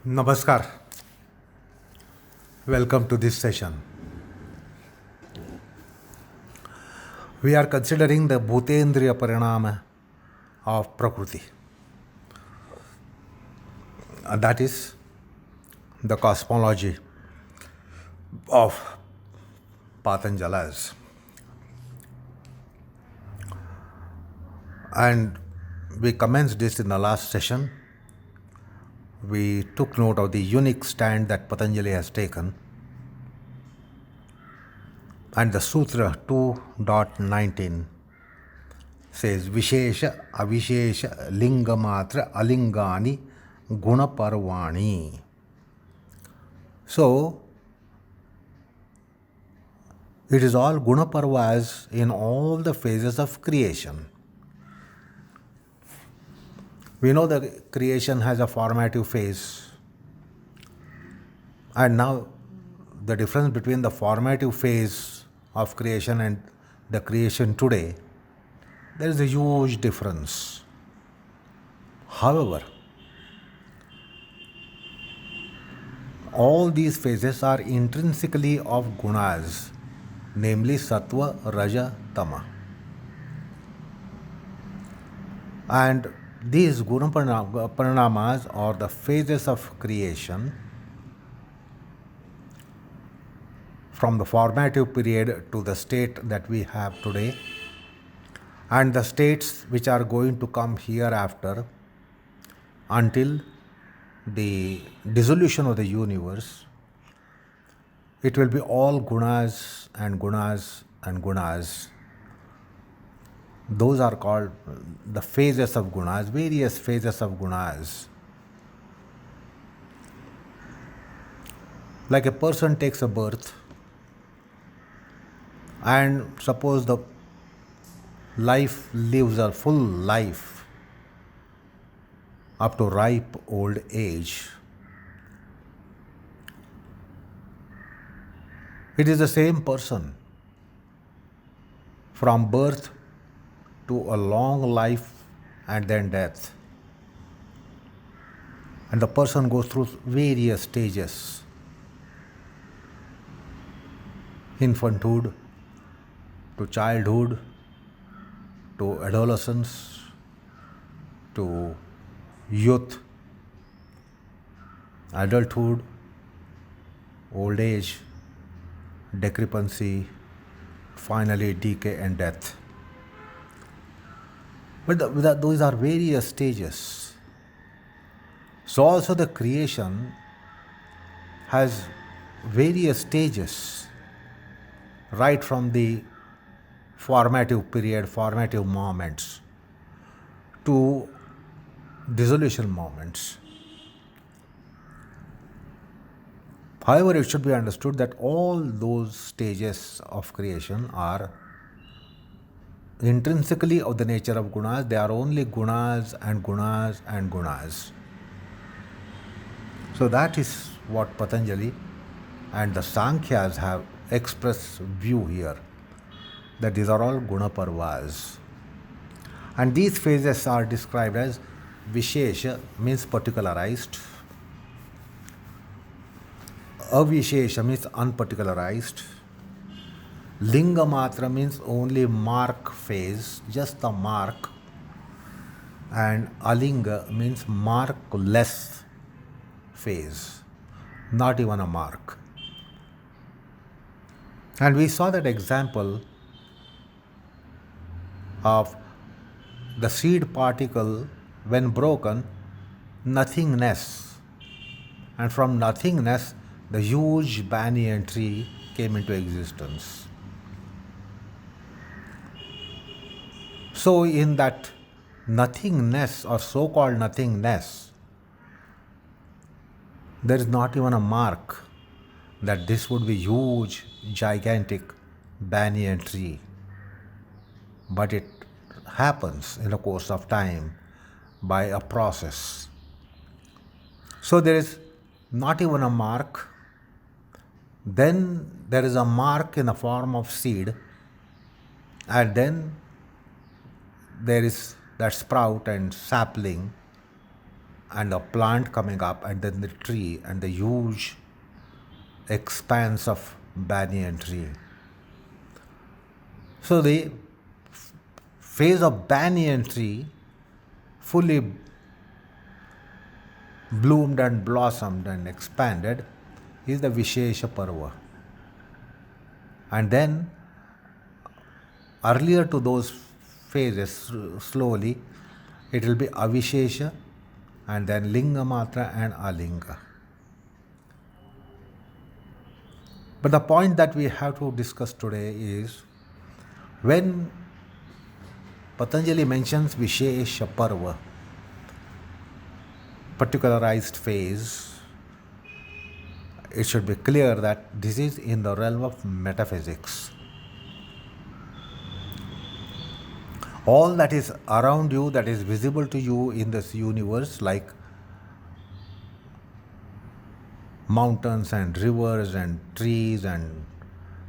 Namaskar. Welcome to this session. We are considering the Bhutendriya Parinam of Prakriti. That is the cosmology of Patanjalas. And we commenced this in the last session. We took note of the unique stand that Patanjali has taken. And the Sutra 2.19 says, Vishesha, Avishesha, Lingamatra, Alingani, Guna Parvani. So, it is all Guna Parvas in all the phases of creation. We know that creation has a formative phase. And now the difference between the formative phase of creation and the creation today, there is a huge difference. However, all these phases are intrinsically of gunas, namely sattva, raja, tama. And these guna parinamas, or the phases of creation, from the formative period to the state that we have today, and the states which are going to come hereafter until the dissolution of the universe, it will be all gunas and gunas and gunas. Those are called the phases of gunas, various phases of gunas. Like a person takes a birth, and suppose the life lives a full life up to ripe old age. It is the same person from birth to a long life and then death. And the person goes through various stages: infanthood, to childhood, to adolescence, to youth, adulthood, old age, decrepancy, finally decay and death. But those are various stages. So also the creation has various stages, right from the formative period, formative moments, to dissolution moments. However, it should be understood that all those stages of creation are intrinsically of the nature of gunas. They are only gunas and gunas and gunas. So that is what Patanjali and the Sankhyas have expressed view here, that these are all guna parvas. And these phases are described as Vishesha, means particularized; Avishesha means unparticularized; Lingama means only mark phase, just the mark; and Alinga means markless phase, not even a mark. And we saw that example of the seed particle when broken, nothingness. And from nothingness, the huge banyan tree came into existence. So in that nothingness, or so-called nothingness, there is not even a mark that this would be huge, gigantic banyan tree. But it happens in the course of time by a process. So there is not even a mark. Then there is a mark in the form of seed, and then there is that sprout and sapling, and the plant coming up, and then the tree, and the huge expanse of banyan tree. So the phase of banyan tree fully bloomed and blossomed and expanded is the Vishesha Parva. And then earlier to those phases, slowly, it will be Avishesha and then Lingamatra and Alinga. But the point that we have to discuss today is when Patanjali mentions Vishesha Parva, particularized phase, it should be clear that this is in the realm of metaphysics. All that is around you, that is visible to you in this universe, like mountains and rivers and trees and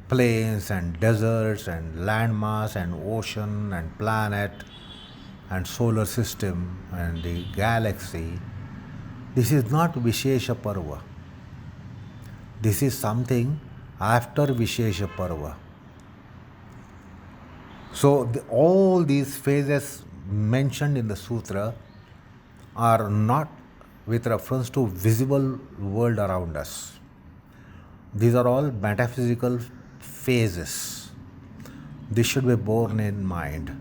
plains and deserts and landmass and ocean and planet and solar system and the galaxy, this is not Vishesha Parva. This is something after Vishesha Parva. So all these phases mentioned in the Sutra are not with reference to visible world around us. These are all metaphysical phases. This should be borne in mind,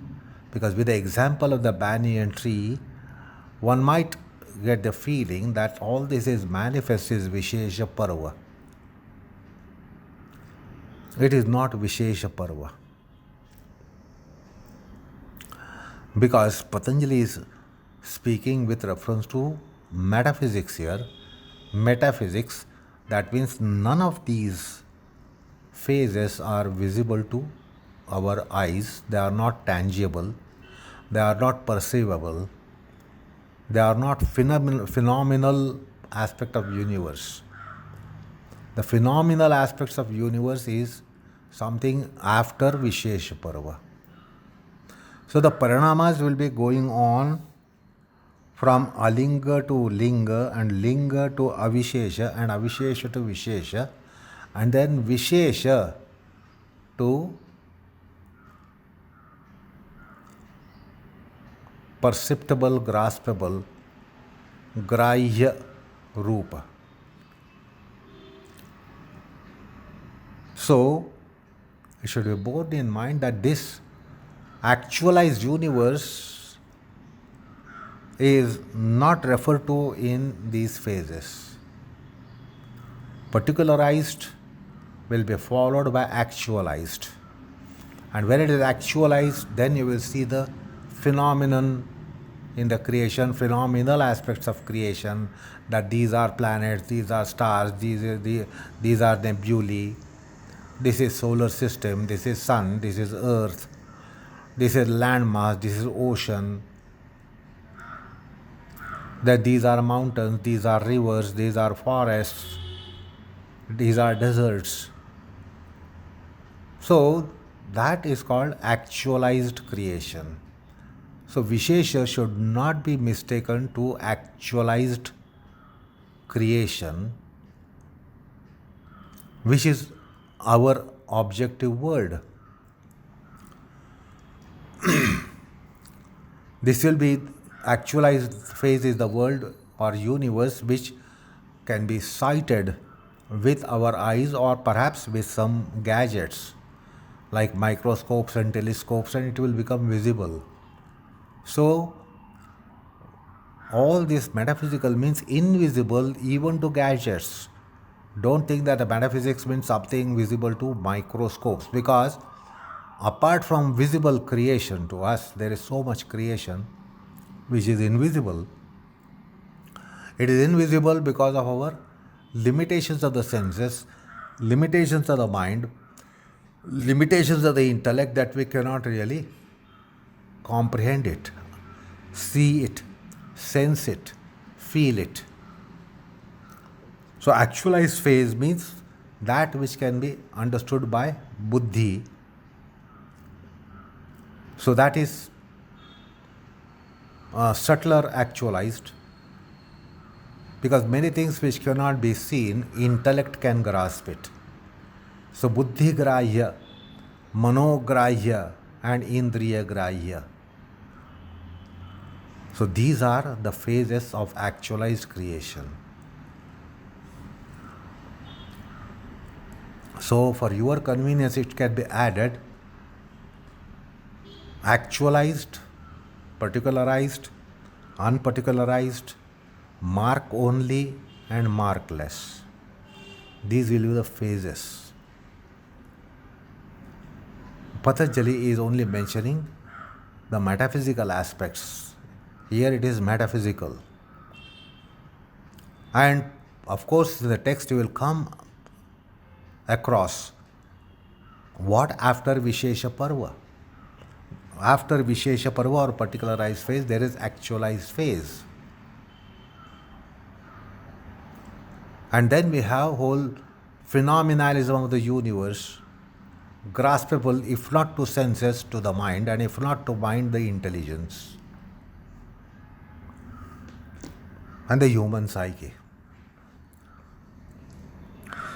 because with the example of the banyan tree, one might get the feeling that all this is manifest is Vishesha Parva. It is not Vishesha Parva. Because Patanjali is speaking with reference to metaphysics here. Metaphysics, that means none of these phases are visible to our eyes. They are not tangible. They are not perceivable. They are not phenomenal aspect of universe. The phenomenal aspects of universe is something after Vishesha Parva. So the parinamas will be going on from Alinga to Linga and Linga to Avishesha and Avishesha to Vishesha and then Vishesha to perceptible, graspable, Grahyaru. So it should be borne in mind that this actualized universe is not referred to in these phases. Particularized will be followed by actualized. And when it is actualized, then you will see the phenomenon in the creation, phenomenal aspects of creation, that these are planets, these are stars, these are nebulae, this is solar system, this is sun, this is earth, this is landmass, this is ocean, that these are mountains, these are rivers, these are forests, these are deserts. So that is called actualized creation. So Vishesha should not be mistaken to actualized creation, which is our objective world. This will be actualized phase is the world or universe which can be sighted with our eyes or perhaps with some gadgets like microscopes and telescopes, and it will become visible. So all this metaphysical means invisible even to gadgets. Don't think that the metaphysics means something visible to microscopes, because apart from visible creation to us, there is so much creation which is invisible. It is invisible because of our limitations of the senses, limitations of the mind, limitations of the intellect, that we cannot really comprehend it, see it, sense it, feel it. So actualized phase means that which can be understood by Buddhi. So that is subtler actualized, Because many things which cannot be seen, intellect can grasp it. So buddhi grahya, manograhya, and indriya grahya. So these are the phases of actualized creation. So for your convenience, it can be added actualized, particularized, unparticularized, mark only, and markless. These will be the phases. Patanjali is only mentioning the metaphysical aspects. Here it is metaphysical. And of course, the text will come across what after Vishesha Parva. After Vishesha Parva or particularized phase, there is actualized phase. And then we have whole phenomenalism of the universe, graspable if not to senses, to the mind, and if not to mind, the intelligence and the human psyche.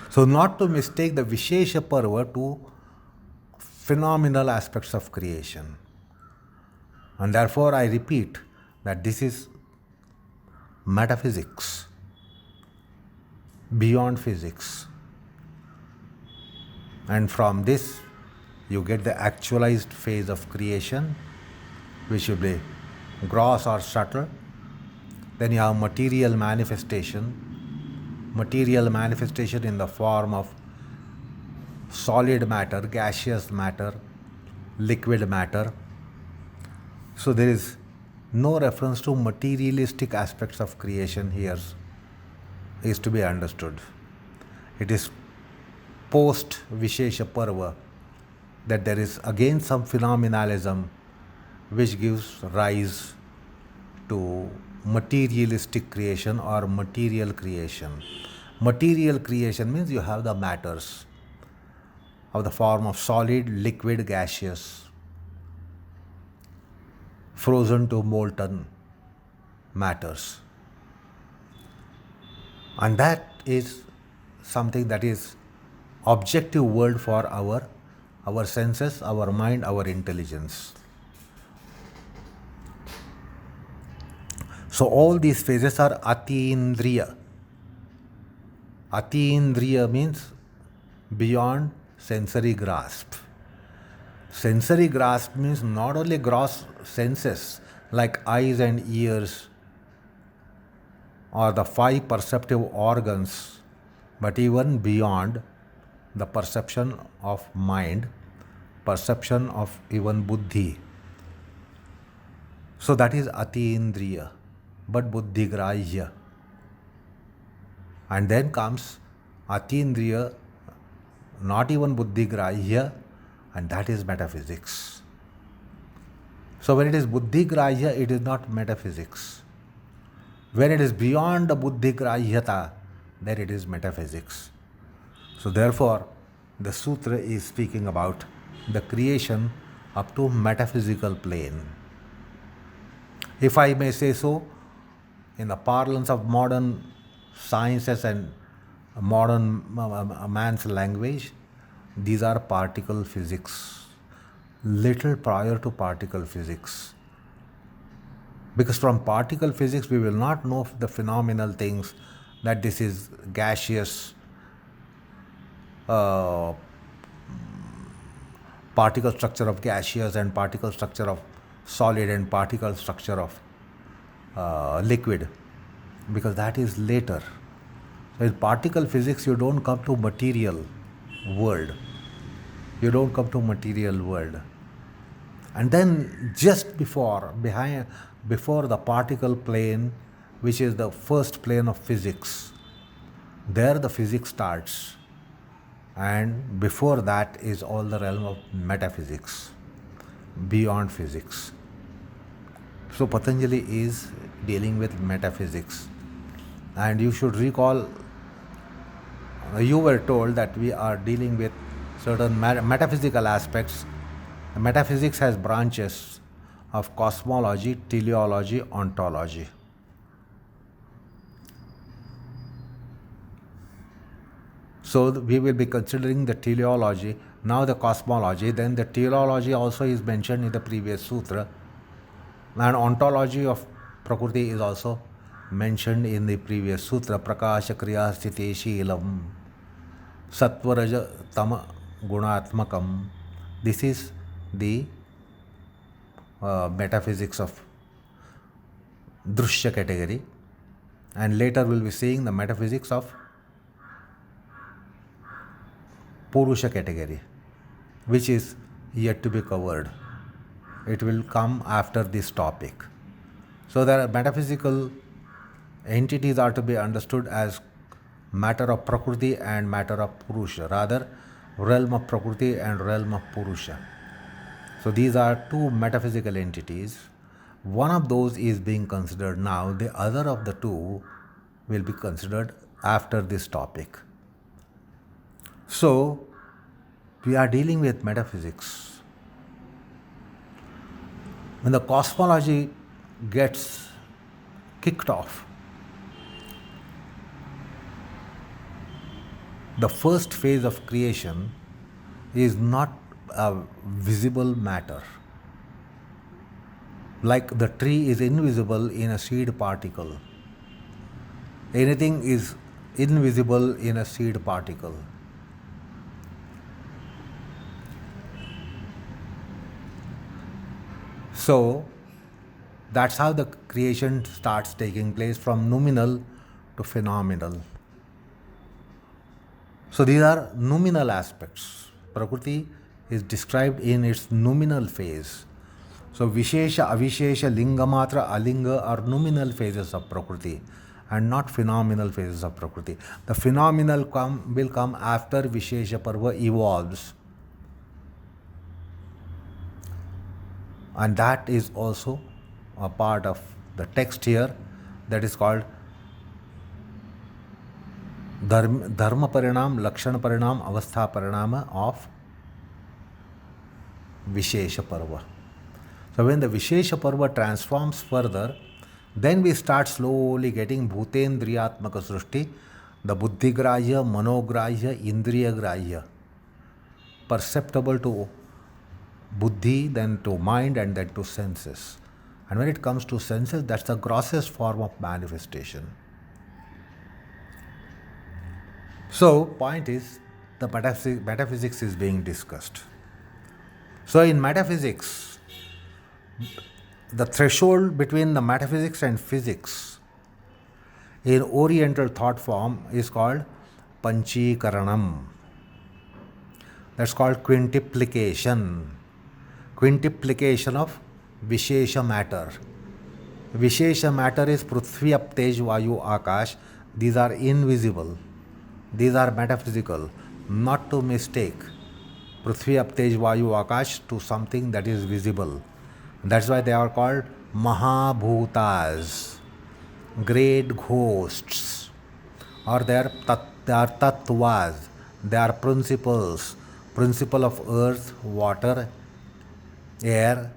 So not to mistake the Vishesha Parva to phenomenal aspects of creation. And therefore I repeat that this is metaphysics, beyond physics. And from this you get the actualized phase of creation, which will be gross or subtle. Then you have material manifestation in the form of solid matter, gaseous matter, liquid matter. So there is no reference to materialistic aspects of creation here is to be understood. It is post Vishesha Parva that there is again some phenomenalism which gives rise to materialistic creation or material creation. Material creation means you have the matters of the form of solid, liquid, gaseous, frozen to molten matters. And that is something that is objective world for our senses, our mind, our intelligence. So all these phases are atindriya. Atindriya means beyond sensory grasp. Sensory grasp means not only gross senses like eyes and ears or the 5 perceptive organs, but even beyond the perception of mind, perception of even buddhi. So that is atindriya, but buddhi grahya. And then comes atindriya, not even buddhi grahya, and that is metaphysics. So when it is buddhi grahya, it is not metaphysics. When it is beyond the buddhi grahyata, then it is metaphysics. So therefore, the Sutra is speaking about the creation up to metaphysical plane. If I may say so, in the parlance of modern sciences and modern man's language, these are particle physics, little prior to particle physics. Because from particle physics we will not know the phenomenal things, that this is gaseous, particle structure of gaseous and particle structure of solid and particle structure of liquid, because that is later. So in particle physics you don't come to material world. You don't come to material world. And then just before the particle plane, which is the first plane of physics, there the physics starts. And before that is all the realm of metaphysics, beyond physics. So Patanjali is dealing with metaphysics. And you should recall, you were told that we are dealing with certain metaphysical aspects. Metaphysics has branches of cosmology, teleology, ontology. So we will be considering the teleology, now the cosmology, then the teleology also is mentioned in the previous sutra, and ontology of Prakriti is also mentioned in the previous sutra, Prakasha Kriya Sthiti Shilam Satvaraja Tama Gunatmakam. This is the metaphysics of Drushya category, and later we'll be seeing the metaphysics of Purusha category, which is yet to be covered. It will come after this topic. So there are metaphysical entities are to be understood as matter of Prakriti and matter of Purusha, rather realm of Prakriti and realm of Purusha. So these are two metaphysical entities. One of those is being considered now, the other of the two will be considered after this topic. So we are dealing with metaphysics. When the cosmology gets kicked off, the first phase of creation is not a visible matter. Like the tree is invisible in a seed particle. Anything is invisible in a seed particle. So that's how the creation starts taking place, from nominal to phenomenal. So these are nominal aspects. Prakriti is described in its nominal phase. So Vishesha, Avishesha, Lingamatra, Alinga are nominal phases of Prakriti and not phenomenal phases of Prakriti. The phenomenal will come after Vishesha Parva evolves. And that is also a part of the text here, that is called Dharma Parinam, Lakshana Parinam, Avastha Parinama of Vishesha Parva. So when the Vishesha Parva transforms further, then we start slowly getting Bhutendriyatmaka Srushti, the Buddhi Grahya, Mano Grahya, Indriya Grahya, perceptible to Buddhi, then to mind, and then to senses. And when it comes to senses, that's the grossest form of manifestation. So, point is, the metaphysics is being discussed. So, in metaphysics, the threshold between the metaphysics and physics in Oriental thought form is called Panchikaranam. That's called quintuplication. Quintuplication of Vishesha matter. Vishesha matter is Prithvi, Aptej, Vayu, Akash. These are invisible. These are metaphysical. Not to mistake Prithvi, Aptej, Vayu, Akash to something that is visible. That's why they are called Mahabhutas, great ghosts, or they are tattvas. They are principles. Principle of earth, water, air,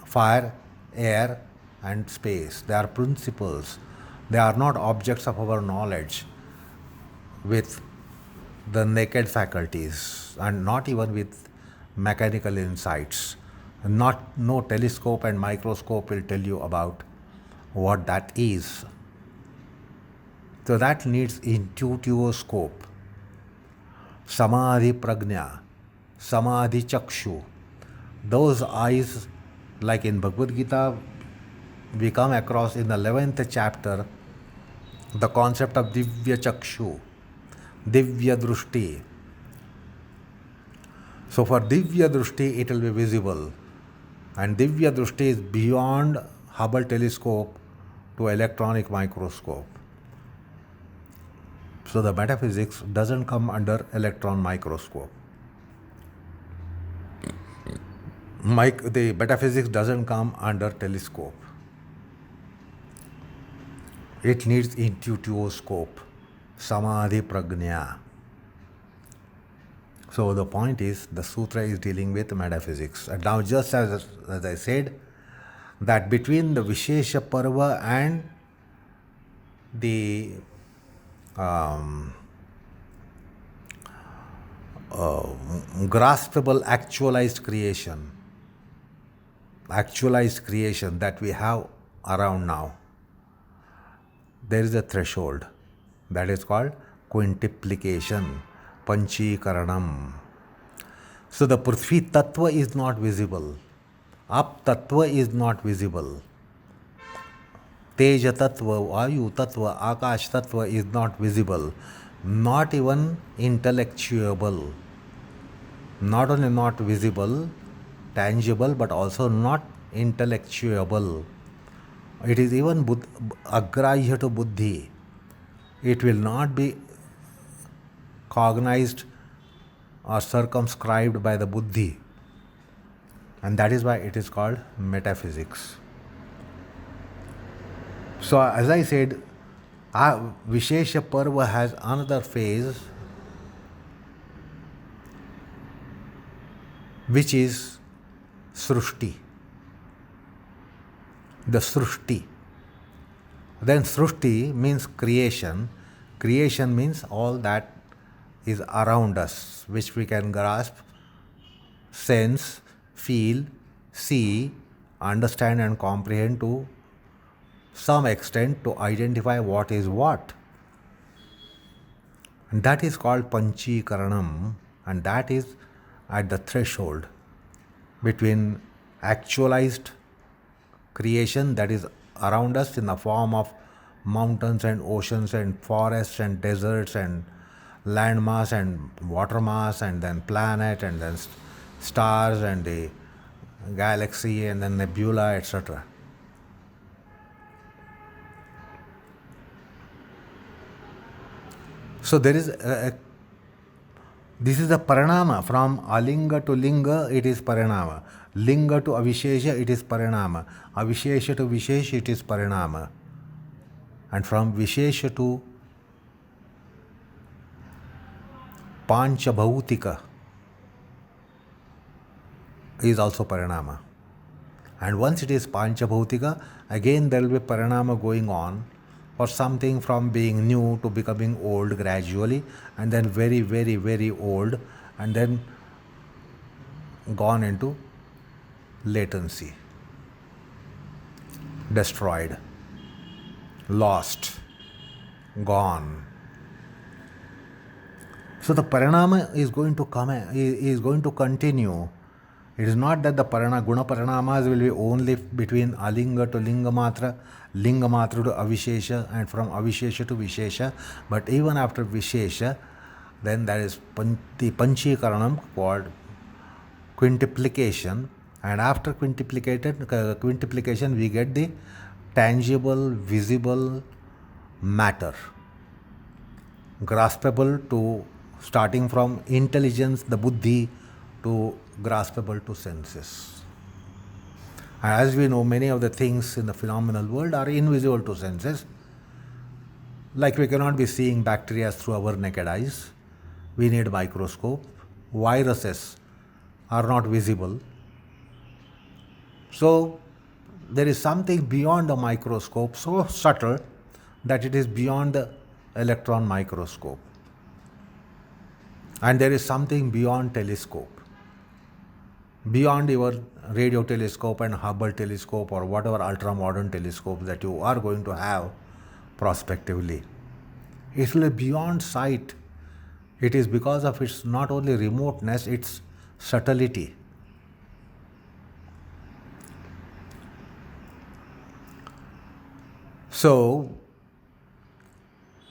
fire, air, and space. They are principles. They are not objects of our knowledge with the naked faculties, and not even with mechanical insights. No telescope and microscope will tell you about what that is. So that needs intuitivoscope, samadhi prajna, samadhi chakshu. Those eyes, like in Bhagavad Gita, we come across in the 11th chapter the concept of divya chakshu, divya drushti. So for divya drushti, it will be visible. And divya drushti is beyond Hubble telescope to electronic microscope. So the metaphysics doesn't come under electron microscope. The metaphysics doesn't come under telescope. It needs intuitivoscope, samadhi prajna. So the point is, the sutra is dealing with metaphysics. And now, just as I said, that between the Vishesha Parva and the graspable actualized creation that we have around now, there is a threshold that is called quintuplication, panchikaranam. So the Prithvi Tattva is not visible, Ap Tattva is not visible, Teja Tattva, Vayu Tattva, Akash Tattva is not visible, not even intellectuable. Not only not visible, tangible, but also not intellectuable. It is even agrahya to buddhi. It will not be cognized or circumscribed by the buddhi. And that is why it is called metaphysics. So, as I said, Vishesha Parva has another phase which is Srushti. The Srushti. Then Srushti means creation. Creation means all that is around us, which we can grasp, sense, feel, see, understand and comprehend to some extent to identify what is what. And that is called Panchikaranam, and that is at the threshold between actualized creation that is around us in the form of mountains and oceans and forests and deserts and land mass and water mass and then planet and then stars and the galaxy and then nebula, etc. So there is this is the parinama. From Alinga to Linga, it is parinama. Linga to Avishesha, it is parinama. Avishesha to Vishesha, it is parinama. And from Vishesha to Panchabhautika is also parinama. And once it is Panchabhautika, again there will be parinama going on for something from being new to becoming old gradually, and then very, very, very old, and then gone into latency, destroyed, lost, gone. So the parinama is going to come, is going to continue. It is not that the guna parinamas will be only between Alinga to Lingamatra, Lingamatra to Avishesha, and from Avishesha to Vishesha, but even after Vishesha, then there is the Panchikaranam called quintuplication, and after quintuplication we get the tangible, visible matter, graspable to starting from intelligence, the buddhi, to graspable to senses. As we know, many of the things in the phenomenal world are invisible to senses. Like we cannot be seeing bacteria through our naked eyes. We need microscope. Viruses are not visible. So there is something beyond the microscope, so subtle that it is beyond the electron microscope. And there is something beyond telescope, beyond your radio telescope and Hubble telescope or whatever ultra-modern telescope that you are going to have prospectively. It will be beyond sight. It is because of its not only remoteness, its subtlety. So,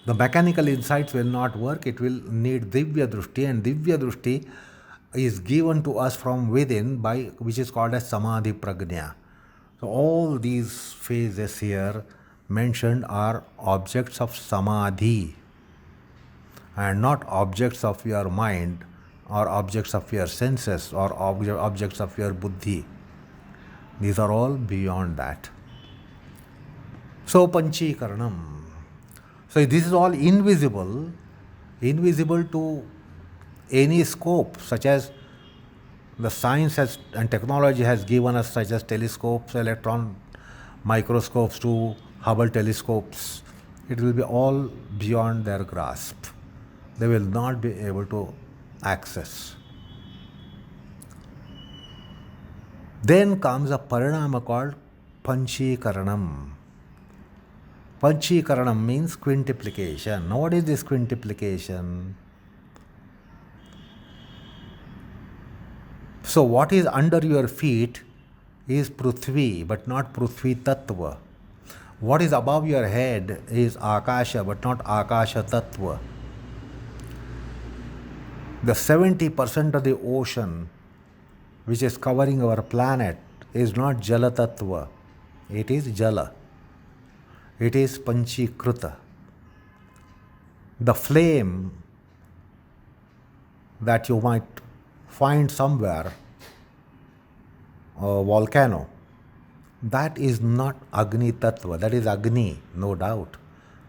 the mechanical insights will not work. It will need Divya Drushti, and Divya Drushti is given to us from within by which is called as Samadhi Prajna. So all these phases here mentioned are objects of Samadhi and not objects of your mind or objects of your senses or objects of your buddhi. These are all beyond that. So Panchikaranam. So this is all invisible to any scope, such as the science has and technology has given us, such as telescopes, electron microscopes to Hubble telescopes. It will be all beyond their grasp. They will not be able to access. Then comes a parinama called panchikaranam. Panchikaranam means quintuplication. Now what is this quintuplication? So what is under your feet is Prithvi, but not Prithvi Tattva. What is above your head is Akasha, but not Akasha Tattva. The 70% of the ocean which is covering our planet is not Jala Tattva. It is Jala. It is Panchikruta. The flame that you might find somewhere, a volcano, that is not Agni Tattva. That is Agni, no doubt,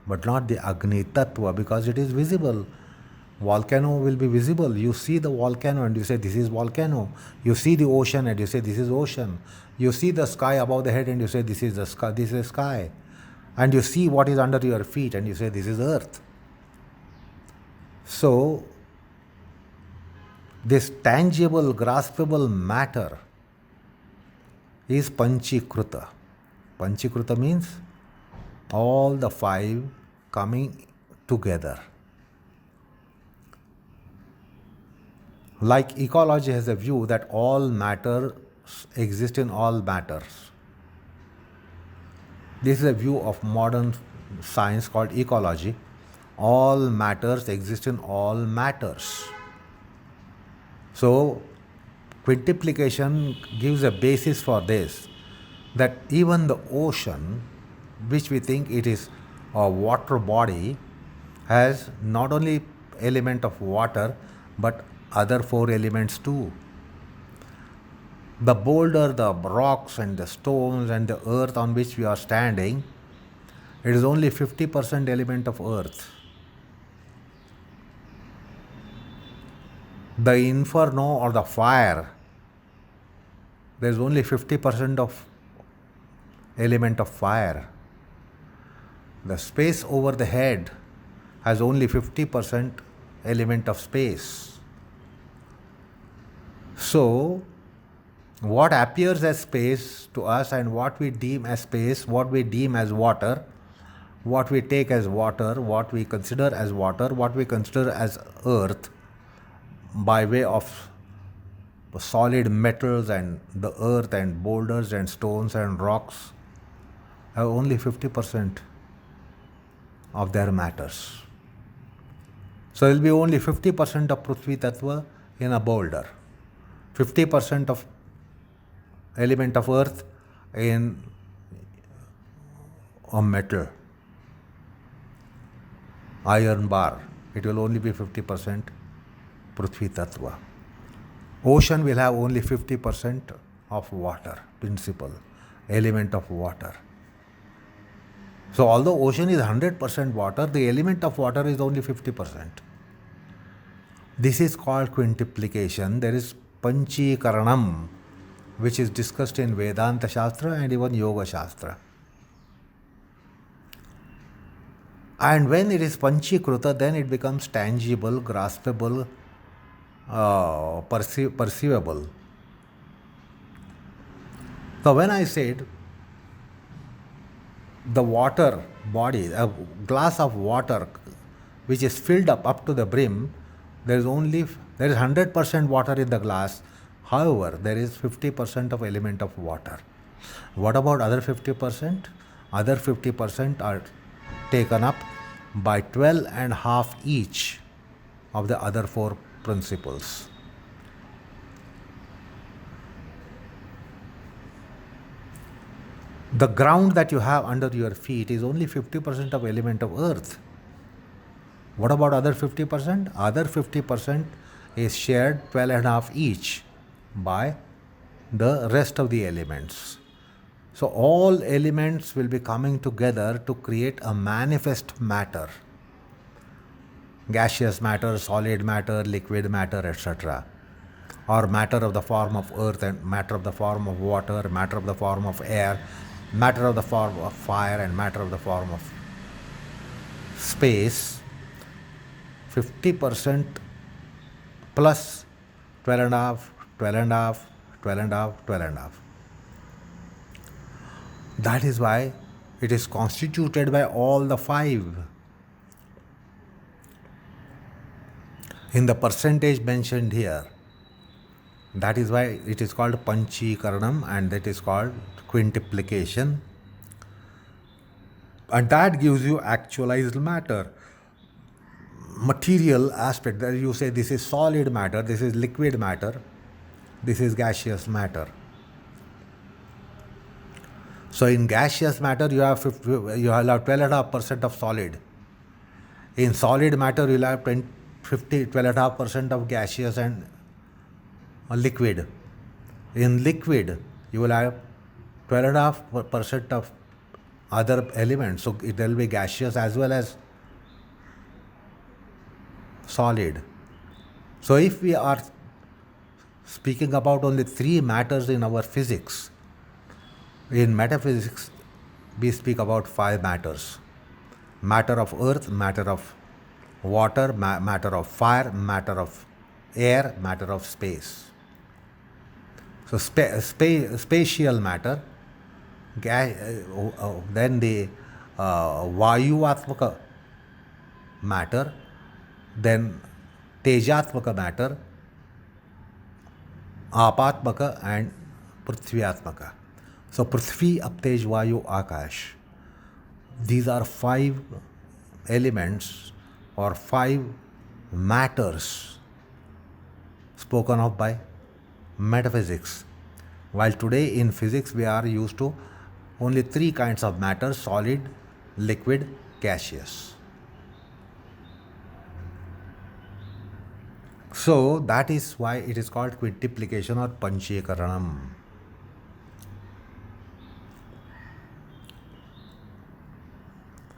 but not the Agni Tattva, because it is visible. Volcano will be visible. You see the volcano and you say this is volcano. You see the ocean and you say this is ocean. You see the sky above the head and you say this is the sky. This is sky. And you see what is under your feet and you say this is earth. So this tangible, graspable matter is Panchikruta. Panchikruta means all the five coming together. Like ecology has a view that all matter exist in all matters. This is a view of modern science called ecology. All matters exist in all matters. So, quintuplication gives a basis for this, that even the ocean, which we think it is a water body, has not only element of water, but other four elements too. The boulder, the rocks and the stones and the earth on which we are standing, it is only 50% element of earth. The inferno or the fire, there is only 50% of element of fire. The space over the head has only 50% element of space. So, what appears as space to us and what we deem as space, what we deem as water, what we take as water, what we consider as water, what we consider as earth, by way of solid metals and the earth and boulders and stones and rocks, have only 50% of their matters. So there will be only 50% of Prithvi Tattva in a boulder, 50% of element of earth in a metal, iron bar. It will only be 50% Prithvi Tattva. Ocean will have only 50% of water, principle, element of water. So although ocean is 100% water, the element of water is only 50%. This is called quintuplication. There is Panchikaranam, which is discussed in Vedanta Shastra and even Yoga Shastra. And when it is Panchikruta, then it becomes tangible, graspable, perceivable. So when I said the water body, a glass of water which is filled up to the brim, there is 100% water in the glass. However, there is 50% of element of water. What about other 50%? Other 50% are taken up by 12.5 each of the other four principles. The ground that you have under your feet is only 50% of element of earth. What about other 50%? Other 50% is shared 12.5 each by the rest of the elements. So all elements will be coming together to create a manifest matter. Gaseous matter, solid matter, liquid matter, etc. Or matter of the form of earth and matter of the form of water, matter of the form of air, matter of the form of fire and matter of the form of space. 50% plus 12 and a half, 12 and a half, 12 and a half, 12 and a half. That is why it is constituted by all the five. In the percentage mentioned here, that is why it is called Panchikaranam and that is called quintuplication. And that gives you actualized matter. Material aspect, that you say this is solid matter, this is liquid matter, this is gaseous matter. So in gaseous matter you have 12.5% of solid. In solid matter you will have 12.5% of gaseous and liquid. In liquid you will have 12.5% of other elements. So it will be gaseous as well as solid. So if we are speaking about only three matters in our physics, in metaphysics we speak about five matters: matter of earth, matter of water, matter of fire, matter of air, matter of space. So spatial matter, then the Vayuatmaka matter, then Tejatmaka matter, Apatmaka and Prithvyatmaka. So Prithvi, Aptej, Vayu, Akash. These are five elements or five matters spoken of by metaphysics. While today in physics we are used to only three kinds of matter: solid, liquid, gaseous. So that is why it is called quintuplication or Panchikaranam.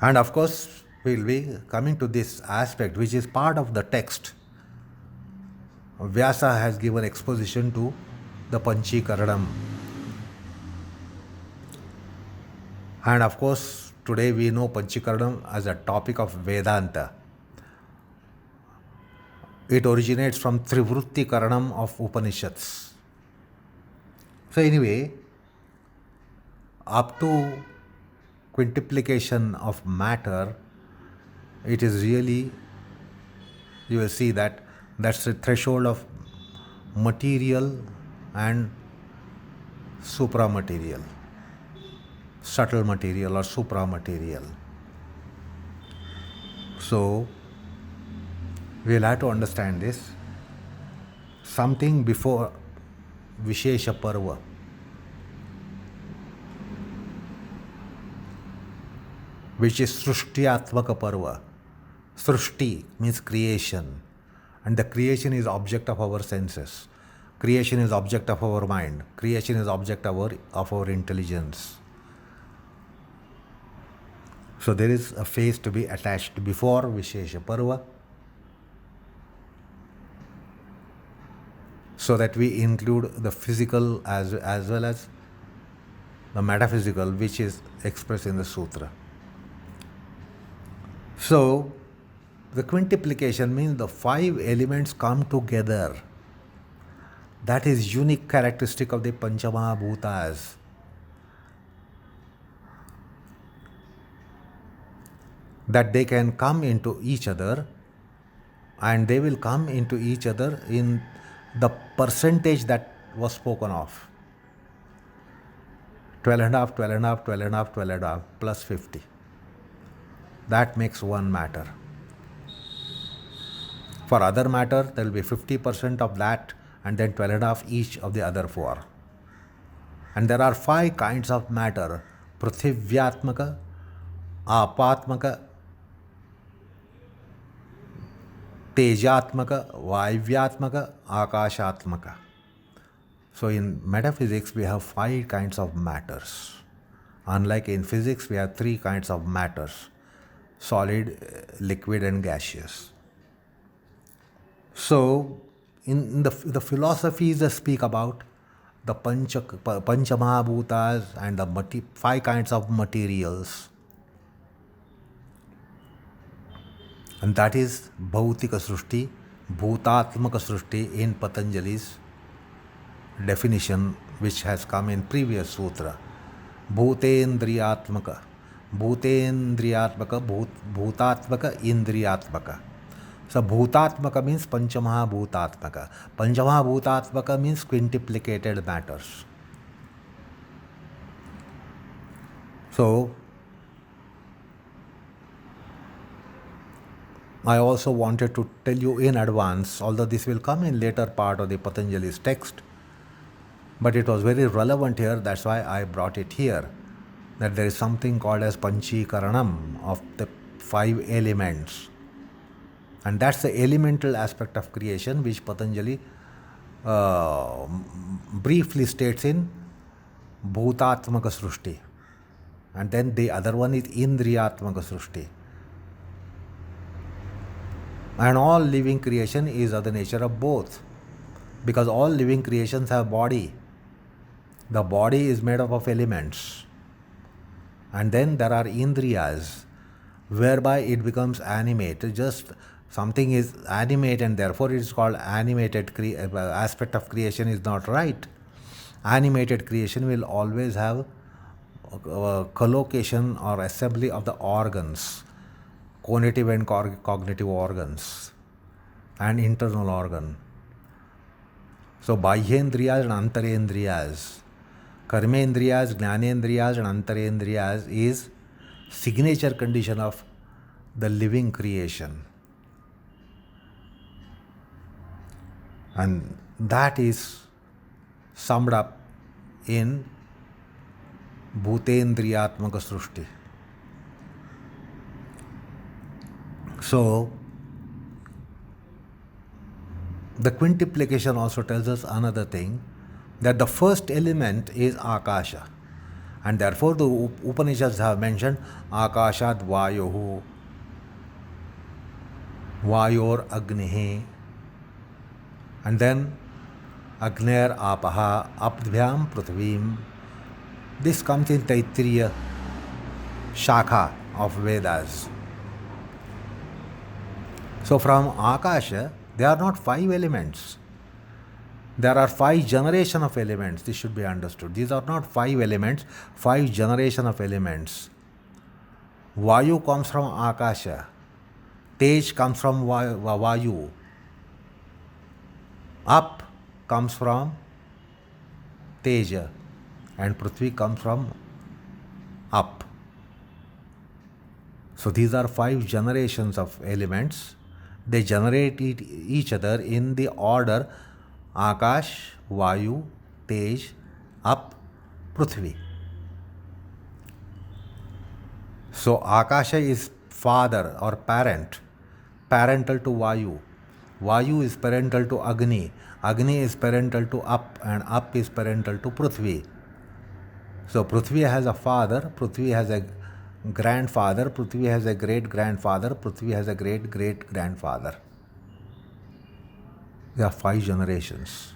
And of course we will be coming to this aspect which is part of the text. Vyasa has given exposition to the Panchikaranam. And of course today we know Panchikaranam as a topic of Vedanta. It originates from Trivrutti Karanam of Upanishads. So anyway, up to quintuplication of matter, it is really, you will see that that's the threshold of material and supramaterial, subtle material or supramaterial. So we will have to understand this. Something before Vishesha Parva, which is Srushtiatmaka Parva. Srushti means creation, and the creation is object of our senses. Creation is object of our mind. Creation is object of our intelligence. So there is a phase to be attached before Vishesha Parva, so that we include the physical as well as the metaphysical, which is expressed in the Sutra. So the quintuplication means the five elements come together. That is unique characteristic of the Panchamahabhutas. That they can come into each other, and they will come into each other in the percentage that was spoken of. 12.5, 12.5, 12.5, 12.5 plus 50. That makes one matter. For other matter, there will be 50% of that and then 12.5 each of the other four. And there are five kinds of matter: Prithvyatmaka, Apatmaka, Tejatmaka, Vayvyatmaka, Akashatmaka. So in metaphysics we have five kinds of matters. Unlike in physics we have three kinds of matters: solid, liquid and gaseous. So in the philosophies that speak about the Panchamahabhutas and the five kinds of materials, and that is Bhautika Srushti, Bhutatmaka Srushti in Patanjali's definition, which has come in previous sutra. Bhutendriyatmaka, Bhutatmaka, Indriyatmaka. So Bhutatmaka means Panchamaha Bhutatmaka. Panchamaha Bhutatmaka means quintuplicated matters. So I also wanted to tell you in advance, although this will come in later part of the Patanjali's text, but it was very relevant here, that's why I brought it here, that there is something called as Panchikaranam of the 5 elements. And that's the elemental aspect of creation which Patanjali briefly states in Bhutatmaka Srushti. And then the other one is Indriyatmaka Srushti. And all living creation is of the nature of both. Because all living creations have body. The body is made up of elements. And then there are indriyas, whereby it becomes animate. Just something is animate and therefore it is called animated aspect of creation is not right. Animated creation will always have collocation or assembly of the organs, cognitive and cognitive organs, and internal organ. So Bahyendriyas and Antarendriyas, Karmendriyas, Jnanendriyas and Antarendriyas is signature condition of the living creation. And that is summed up in Bhutendriyatmaka Srushti. So, the quintuplication also tells us another thing, that the first element is Akasha. And therefore the Upanishads have mentioned Akashat Vayohu, Vayor Agnihi, and then Agner Apaha, Apdhyam Prithvim. This comes in Taittiriya Shakha of Vedas. So from Akasha, there are not 5 elements. There are 5 generation of elements. This should be understood. These are not 5 elements, 5 generation of elements. Vayu comes from Akasha. Tej comes from Vayu. Up comes from Teja. And Prithvi comes from Up. So these are 5 generations of elements. They generate each other in the order Akash, Vayu, Tej, Up, Prithvi. So Akasha is father or parent, parental to Vayu. Vayu is parental to Agni. Agni is parental to Up, and Up is parental to Prithvi. So Prithvi has a father, Prithvi has a grandfather, Prithvi has a great-grandfather, Prithvi has a great-great-grandfather. There are 5 generations.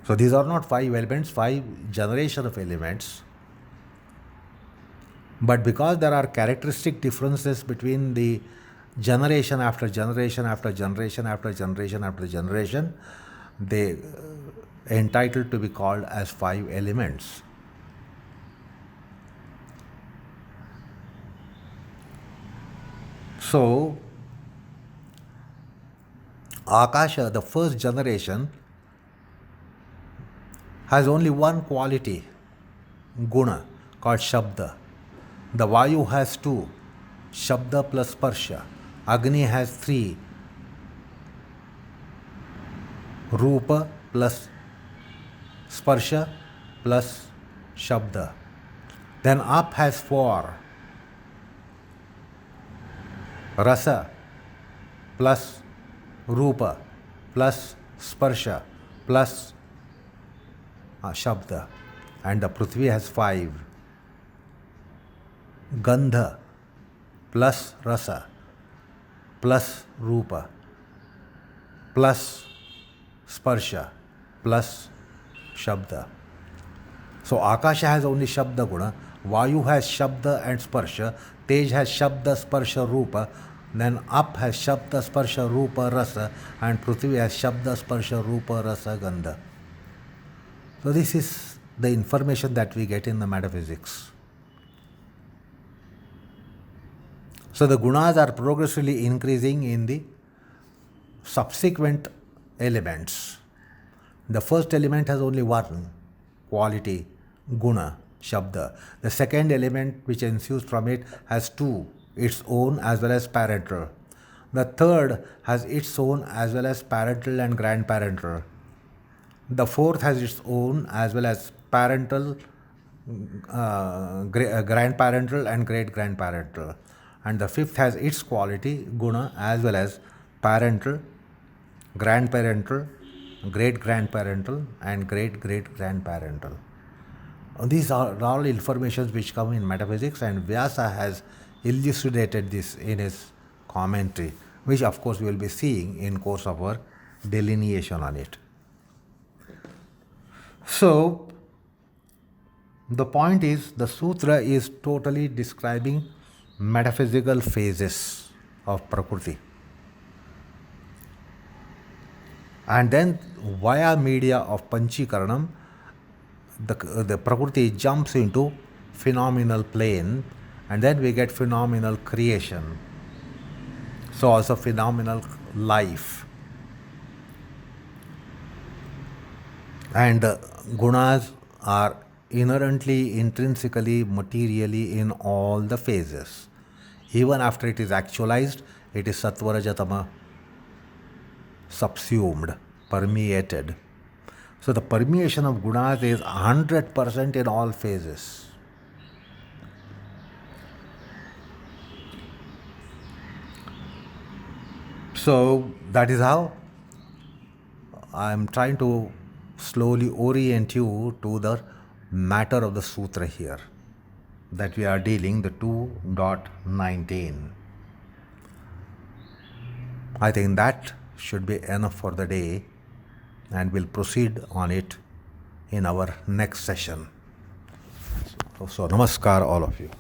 So these are not 5 elements, 5 generation of elements. But because there are characteristic differences between the generation after generation after generation after generation after generation, they entitled to be called as 5 elements. So, Akasha, the first generation, has only one quality, guna, called Shabda. The Vayu has 2, Shabda plus Sparsha. Agni has 3, Rupa plus Sparsha plus Shabda. Then Up has 4, Rasa plus Rupa plus Sparsha plus Shabda. And the Prithvi has 5, Gandha plus Rasa plus Rupa plus Sparsha plus Shabda. So Akasha has only Shabda Guna, Vayu has Shabda and Sparsha, Tej has Shabda, Sparsha, Rupa, then Up has Shabda, Sparsha, Rupa, Rasa, and Prithvi has Shabda, Sparsha, Rupa, Rasa, Gandha. So this is the information that we get in the metaphysics. So the gunas are progressively increasing in the subsequent elements. The first element has only one quality, guna, shabda. The second element which ensues from it has two, its own as well as parental. The third has its own as well as parental and grandparental. The fourth has its own as well as parental, grandparental and great grandparental. And the fifth has its quality, guna, as well as parental, grandparental, great grandparental, and great great grandparental. These are all informations which come in metaphysics, and Vyasa has elucidated this in his commentary, which of course we will be seeing in course of our delineation on it. So, the point is, the sutra is totally describing metaphysical phases of Prakriti. And then, via media of Panchikaranam, the Prakriti jumps into phenomenal plane, and then we get phenomenal creation. So, also phenomenal life. And gunas are inherently, intrinsically, materially in all the phases. Even after it is actualized, it is sattva rajatama subsumed, permeated. So the permeation of gunas is 100% in all phases. So that is how I am trying to slowly orient you to the matter of the sutra here that we are dealing, the 2.19. I think that should be enough for the day, and we'll proceed on it in our next session. So namaskar all of you.